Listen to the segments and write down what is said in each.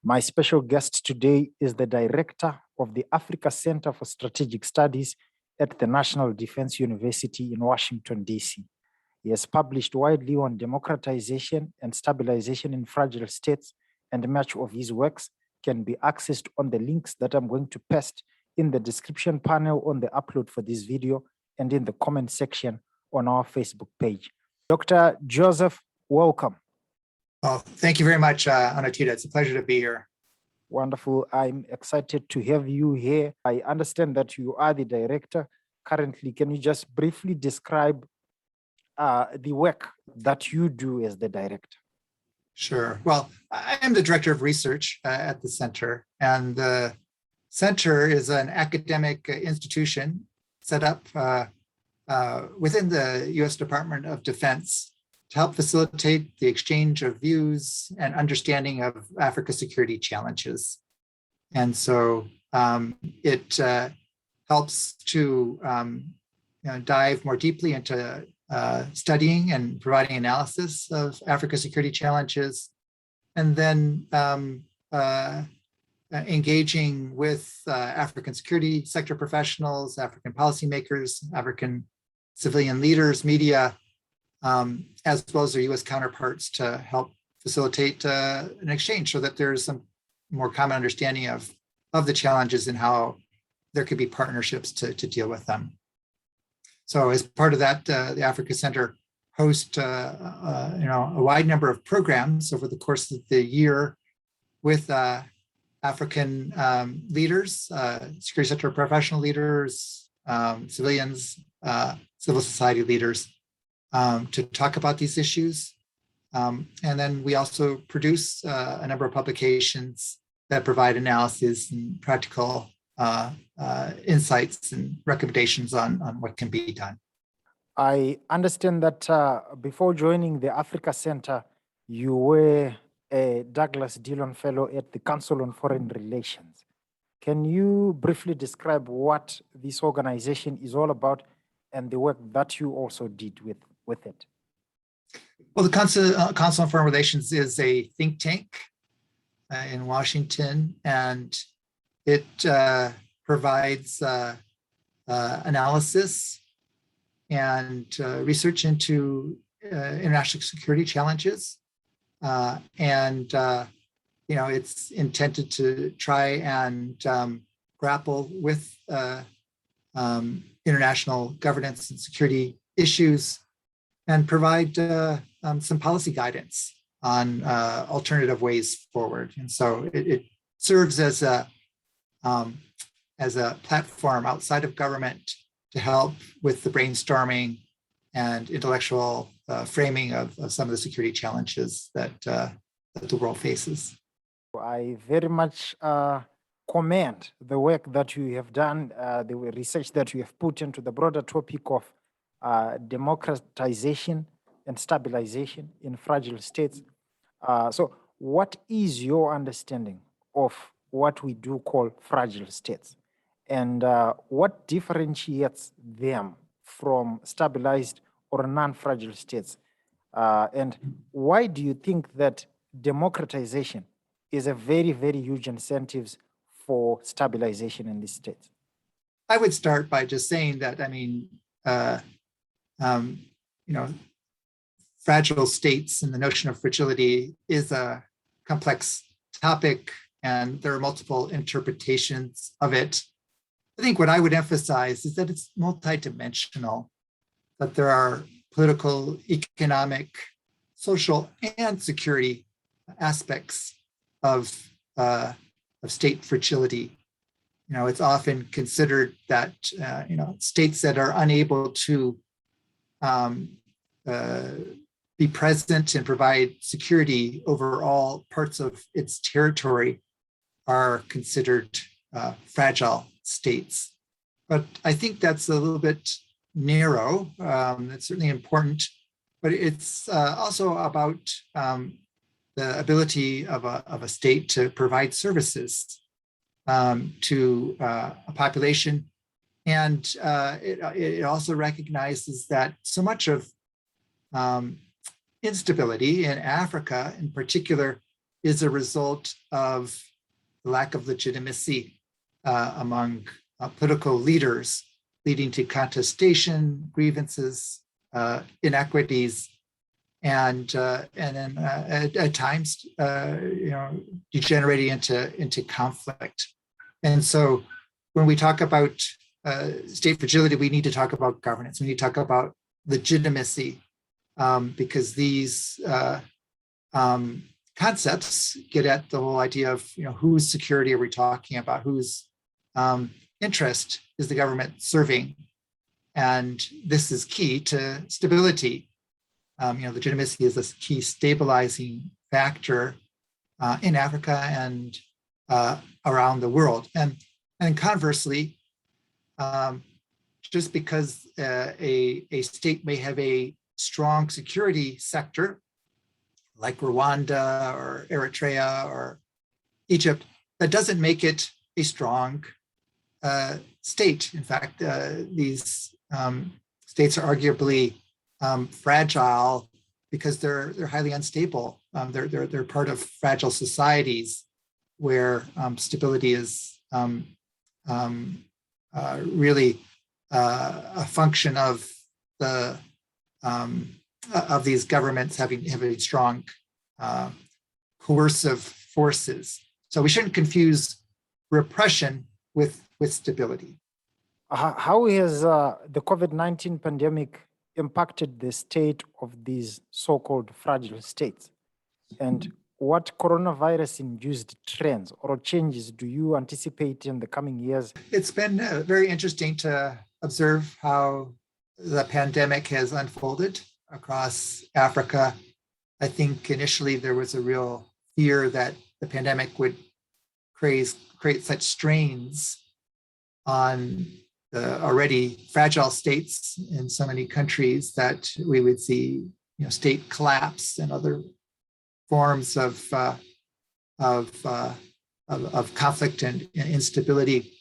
My special guest today is the director of the Africa Center for Strategic Studies at the National Defense University in Washington, D.C. He has published widely on democratization and stabilization in fragile states, and much of his works can be accessed on the links that I'm going to paste in the description panel on the upload for this video and in the comment section on our Facebook page. Dr. Joseph, welcome. Well, thank you very much, Anotida. It's a pleasure to be here. Wonderful. I'm excited to have you here. I understand that you are the director currently. Can you just briefly describe the work that you do as the director? Sure. Well, I am the director of research at the center, and the center is an academic institution set up within the U.S. Department of Defense to help facilitate the exchange of views and understanding of Africa's security challenges. And so it helps to dive more deeply into studying and providing analysis of Africa's security challenges, and then engaging with African security sector professionals, African policymakers, African civilian leaders, media, as well as their U.S. counterparts to help facilitate an exchange so that there's some more common understanding of the challenges and how there could be partnerships to deal with them. So as part of that, the Africa Center hosts a wide number of programs over the course of the year with African leaders, security sector professional leaders, civilians, civil society leaders, to talk about these issues. And then we also produce a number of publications that provide analysis and practical insights and recommendations on what can be done. I understand that before joining the Africa Center, you were a Douglas Dillon Fellow at the Council on Foreign Relations. Can you briefly describe what this organization is all about and the work that you also did with it? Well, the Council on Foreign Relations is a think tank in Washington, and it provides analysis and research into international security challenges. It's intended to try and grapple with international governance and security issues and provide some policy guidance on alternative ways forward. And so it serves as a platform outside of government to help with the brainstorming and intellectual framing of some of the security challenges that the world faces. I very much commend the work that you have done, the research that you have put into the broader topic of democratization and stabilization in fragile states. So what is your understanding of what we do call fragile states? And what differentiates them from stabilized or non-fragile states? And why do you think that democratization is a very, very huge incentive for stabilization in these states? I would start by just saying that, fragile states and the notion of fragility is a complex topic, and there are multiple interpretations of it. I think what I would emphasize is that it's multidimensional, that there are political, economic, social, and security aspects of state fragility. It's often considered that states that are unable to be present and provide security over all parts of its territory are considered fragile states. But I think that's a little bit narrow. It's certainly important, but it's also about the ability of a state to provide services to a population. And it also recognizes that so much of instability in Africa in particular is a result of the lack of legitimacy among political leaders, leading to contestation, grievances, inequities, and then at times, degenerating into conflict. And so, when we talk about state fragility, we need to talk about governance. We need to talk about legitimacy, because these concepts get at the whole idea of whose security are we talking about, whose interest is the government serving, and this is key to stability. Legitimacy is a key stabilizing factor in Africa and around the world. And conversely, just because a state may have a strong security sector, like Rwanda or Eritrea or Egypt, that doesn't make it a strong state. In fact, these states are arguably fragile because they're highly unstable. They're part of fragile societies where stability is really a function of the of these governments having strong coercive forces. So we shouldn't confuse repression with stability. How has the COVID-19 pandemic impacted the state of these so-called fragile states? And what coronavirus-induced trends or changes do you anticipate in the coming years? It's been very interesting to observe how the pandemic has unfolded across Africa. I think initially there was a real fear that the pandemic would create such strains on the already fragile states in so many countries that we would see, state collapse and other forms of conflict and instability.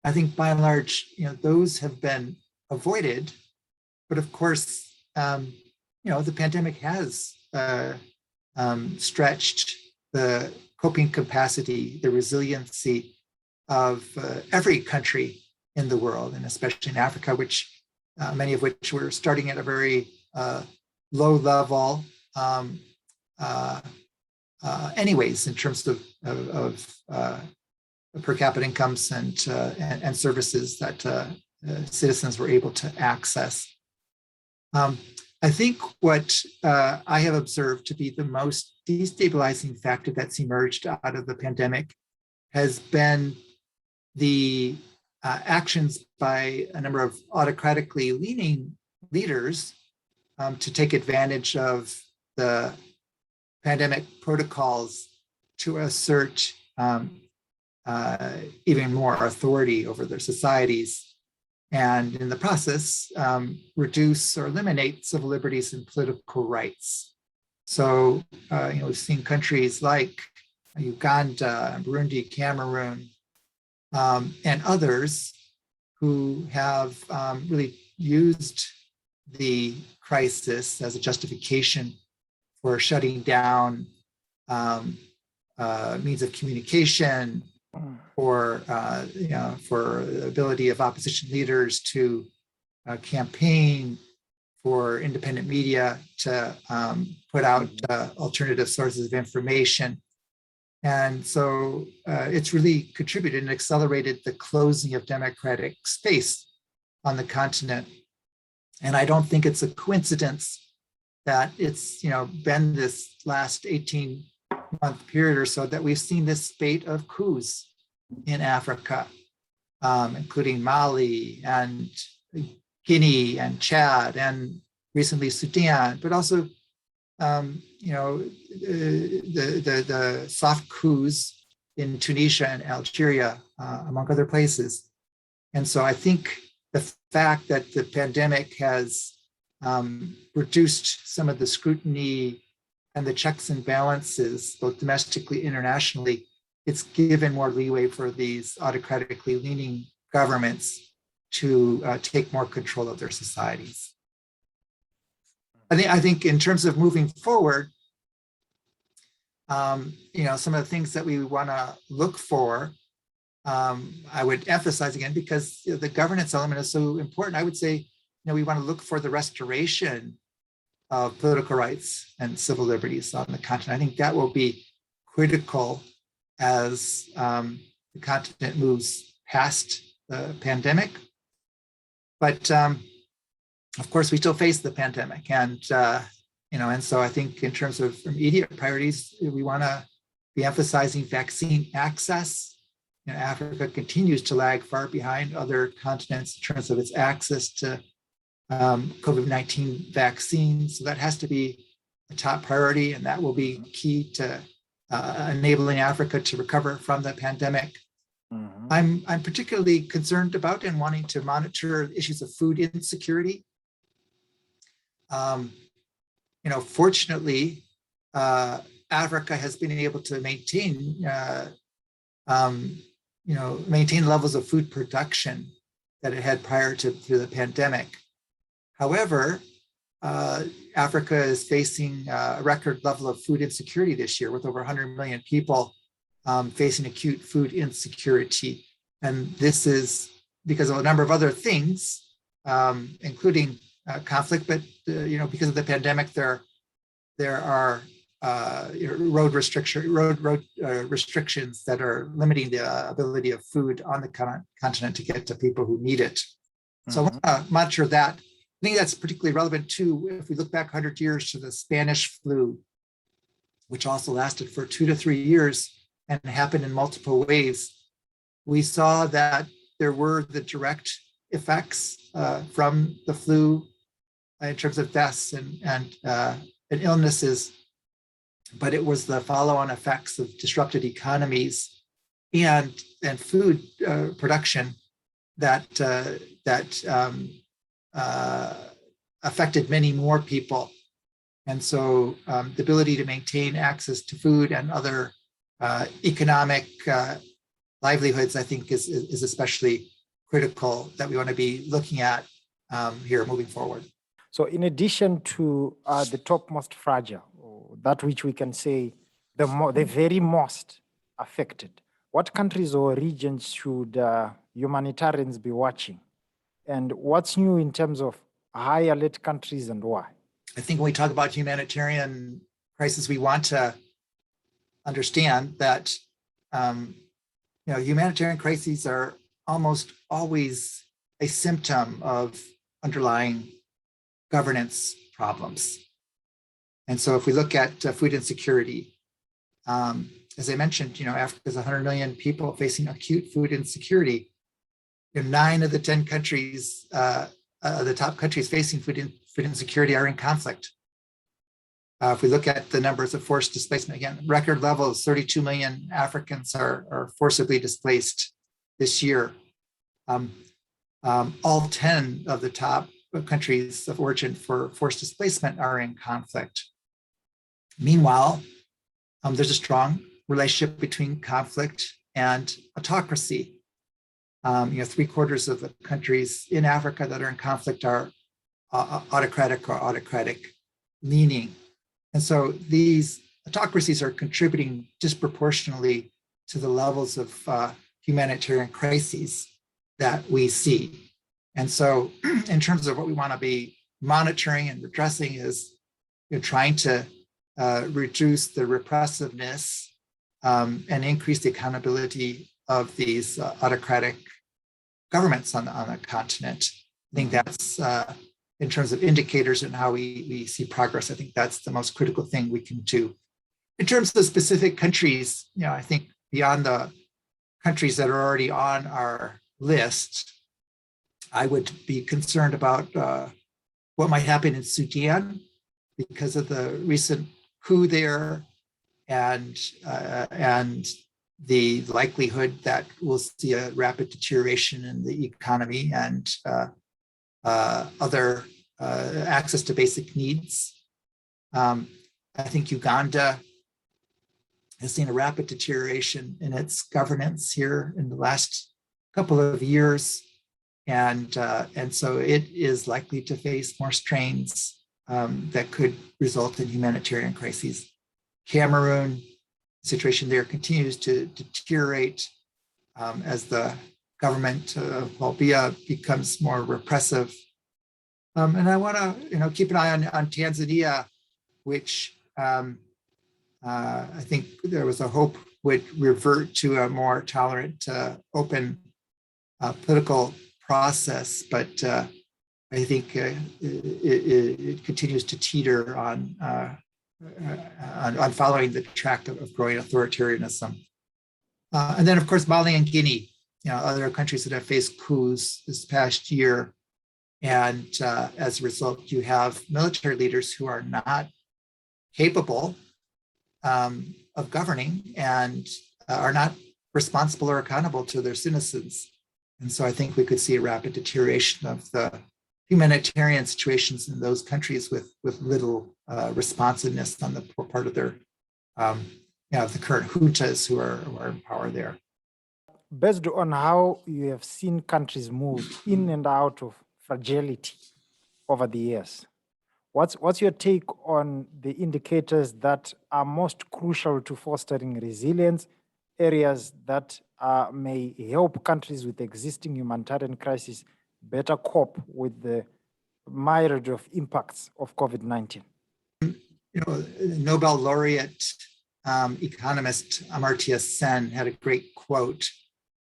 I think by and large, those have been avoided. But of course, the pandemic has stretched the coping capacity, the resiliency of every country in the world, and especially in Africa, which many of which were starting at a very low level, anyways, in terms of per capita incomes and services that citizens were able to access. I think what I have observed to be the most destabilizing factor that's emerged out of the pandemic has been the actions by a number of autocratically leaning leaders to take advantage of the pandemic protocols to assert even more authority over their societies, and in the process, reduce or eliminate civil liberties and political rights. So, we've seen countries like Uganda, Burundi, Cameroon, and others who have really used the crisis as a justification for shutting down means of communication, or for the ability of opposition leaders to campaign, for independent media to put out alternative sources of information. And so it's really contributed and accelerated the closing of democratic space on the continent. And I don't think it's a coincidence that it's been this last 18-month period or so that we've seen this spate of coups in Africa, including Mali and Guinea and Chad and recently Sudan, but also the soft coups in Tunisia and Algeria, among other places. And so I think the fact that the pandemic has reduced some of the scrutiny and the checks and balances, both domestically, internationally, it's given more leeway for these autocratically leaning governments to take more control of their societies. I think in terms of moving forward, some of the things that we want to look for, I would emphasize again, because the governance element is so important. I would say, we want to look for the restoration of political rights and civil liberties on the continent. I think that will be critical as the continent moves past the pandemic. But of course, we still face the pandemic, and so I think in terms of immediate priorities, we want to be emphasizing vaccine access. Africa continues to lag far behind other continents in terms of its access to COVID-19 vaccines. So that has to be a top priority, and that will be key to enabling Africa to recover from the pandemic. I'm particularly concerned about and wanting to monitor issues of food insecurity. Fortunately, Africa has been able to maintain levels of food production that it had prior to the pandemic. However, Africa is facing a record level of food insecurity this year, with over 100 million people facing acute food insecurity. And this is because of a number of other things, including conflict, but because of the pandemic, there are road restrictions that are limiting the ability of food on the continent to get to people who need it. So I want to monitor that. I think that's particularly relevant too, if we look back 100 years to the Spanish flu, which also lasted for 2 to 3 years and happened in multiple waves. We saw that there were the direct effects from the flu in terms of deaths and illnesses, but it was the follow-on effects of disrupted economies and food production that affected many more people. And so the ability to maintain access to food and other economic livelihoods, I think, is especially critical that we want to be looking at here moving forward. So in addition to the top most fragile, that which we can say the very most affected, what countries or regions should humanitarians be watching? And what's new in terms of high alert countries and why? I think when we talk about humanitarian crisis, we want to understand that humanitarian crises are almost always a symptom of underlying governance problems. And so if we look at food insecurity, as I mentioned, Africa has 100 million people facing acute food insecurity. 9 of the 10 countries, the top countries facing food insecurity are in conflict. If we look at the numbers of forced displacement, again, record levels, 32 million Africans are forcibly displaced this year. All 10 of the top countries of origin for forced displacement are in conflict. Meanwhile, there's a strong relationship between conflict and autocracy. 3/4 of the countries in Africa that are in conflict are autocratic or autocratic leaning. And so these autocracies are contributing disproportionately to the levels of humanitarian crises that we see. And so in terms of what we want to be monitoring and addressing is trying to reduce the repressiveness and increase the accountability of these autocratic governments on the continent. I think that's, in terms of indicators and how we see progress, I think that's the most critical thing we can do. In terms of specific countries, I think beyond the countries that are already on our list, I would be concerned about what might happen in Sudan because of the recent coup there and the likelihood that we'll see a rapid deterioration in the economy and other access to basic needs. I think Uganda has seen a rapid deterioration in its governance here in the last couple of years. And so it is likely to face more strains that could result in humanitarian crises. Cameroon, situation there continues to deteriorate as the government of Bolivia becomes more repressive. And I want to keep an eye on Tanzania, which I think there was a hope would revert to a more tolerant, open political process, but I think it continues to teeter on following the track of growing authoritarianism. And then, of course, Mali and Guinea, other countries that have faced coups this past year. And as a result, you have military leaders who are not capable of governing and are not responsible or accountable to their citizens. And so I think we could see a rapid deterioration of the humanitarian situations in those countries with little responsiveness on the part of their, the current juntas who are in power there. Based on how you have seen countries move in and out of fragility over the years, what's your take on the indicators that are most crucial to fostering resilience, areas that may help countries with existing humanitarian crises better cope with the myriad of impacts of COVID-19? Nobel laureate economist Amartya Sen had a great quote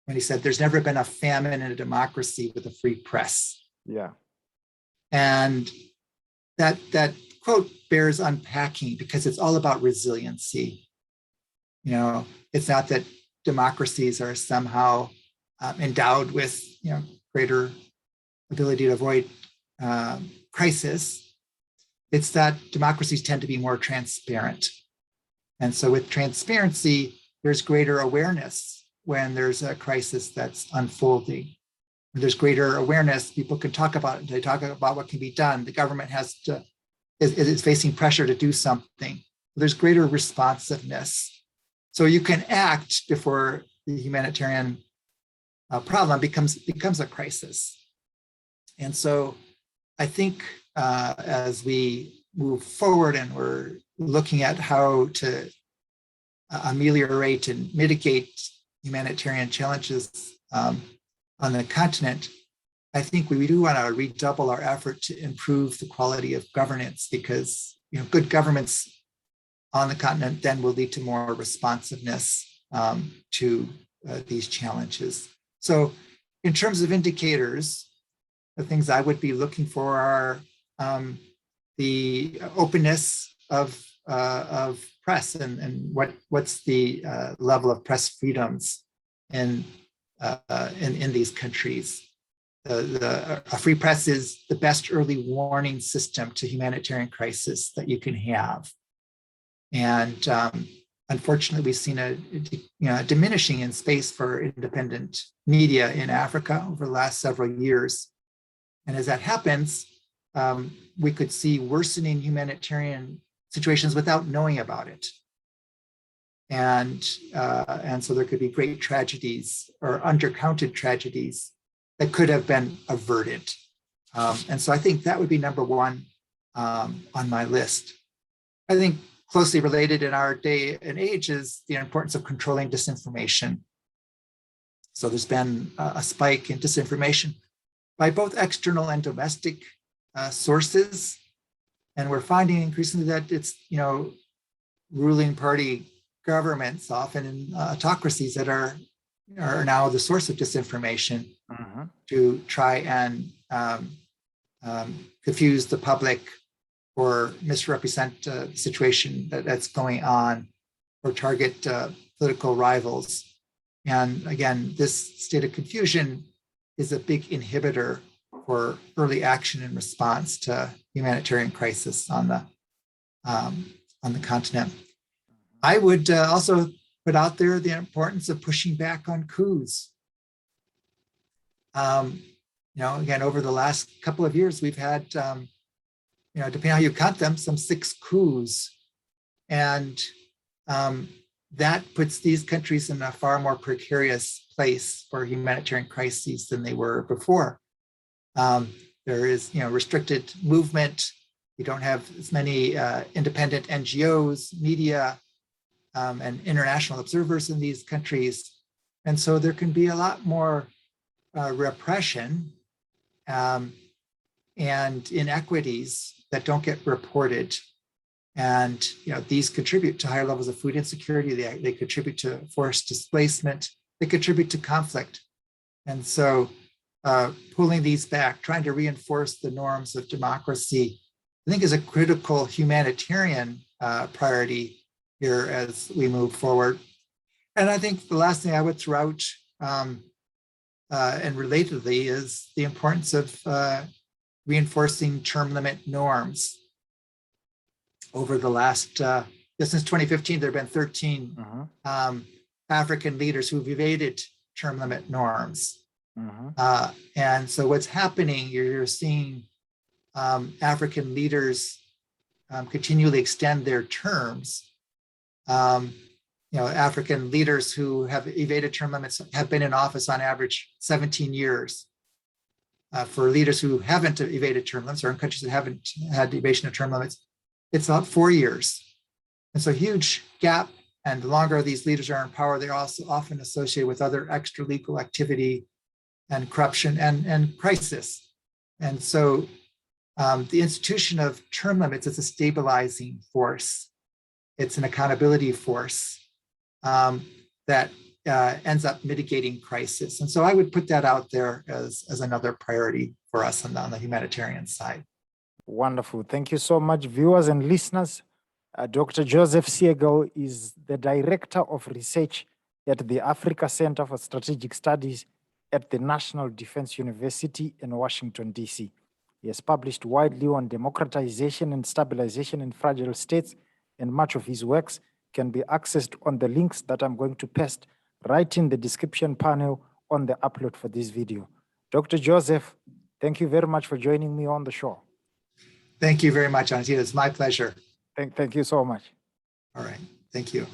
when he said, "There's never been a famine in a democracy with a free press." Yeah. And that quote bears unpacking because it's all about resiliency. It's not that democracies are somehow endowed with greater ability to avoid crisis. It's that democracies tend to be more transparent. And so with transparency, there's greater awareness when there's a crisis that's unfolding. When there's greater awareness, people can talk about it. They talk about what can be done. The government is facing pressure to do something. There's greater responsiveness. So you can act before the humanitarian problem becomes a crisis. And so I think as we move forward and we're looking at how to ameliorate and mitigate humanitarian challenges on the continent, I think we do want to redouble our effort to improve the quality of governance, because good governments on the continent then will lead to more responsiveness to these challenges. So in terms of indicators, the things I would be looking for are the openness of press and what's the level of press freedoms in these countries. A free press is the best early warning system to humanitarian crisis that you can have. And unfortunately, we've seen a diminishing in space for independent media in Africa over the last several years. And as that happens, we could see worsening humanitarian situations without knowing about it. And so there could be great tragedies or undercounted tragedies that could have been averted. And so I think that would be number one on my list. I think closely related in our day and age is the importance of controlling disinformation. So there's been a spike in disinformation by both external and domestic sources. And we're finding increasingly that it's, ruling party governments, often in autocracies, that are now the source of disinformation to try and confuse the public or misrepresent the situation that's going on or target political rivals. And again, this state of confusion is a big inhibitor for early action and response to humanitarian crisis on the continent. I would also put out there the importance of pushing back on coups. Again, over the last couple of years, we've had, depending on how you count them, some 6 coups. And that puts these countries in a far more precarious place for humanitarian crises than they were before. There is, restricted movement. You don't have as many independent NGOs, media, and international observers in these countries. And so there can be a lot more repression and inequities that don't get reported. And these contribute to higher levels of food insecurity. They contribute to forced displacement. They contribute to conflict. And so pulling these back, trying to reinforce the norms of democracy, I think is a critical humanitarian priority here as we move forward. And I think the last thing I would throw out, and relatedly, is the importance of reinforcing term limit norms. Over the last, since 2015, there have been 13 African leaders who've evaded term limit norms. And so what's happening, you're seeing African leaders continually extend their terms. African leaders who have evaded term limits have been in office on average 17 years. For leaders who haven't evaded term limits, or in countries that haven't had evasion of term limits, it's about 4 years. And so huge gap, and the longer these leaders are in power, they're also often associated with other extra legal activity and corruption and crisis. And so the institution of term limits is a stabilizing force. It's an accountability force that ends up mitigating crisis. And so I would put that out there as another priority for us on the humanitarian side. Wonderful. Thank you so much, viewers and listeners. Dr. Joseph Siegle is the Director of Research at the Africa Center for Strategic Studies at the National Defense University in Washington, D.C. He has published widely on democratization and stabilization in fragile states, and much of his works can be accessed on the links that I'm going to paste right in the description panel on the upload for this video. Dr. Joseph, thank you very much for joining me on the show. Thank you very much, Anotida. It's my pleasure. Thank you so much. All right. Thank you.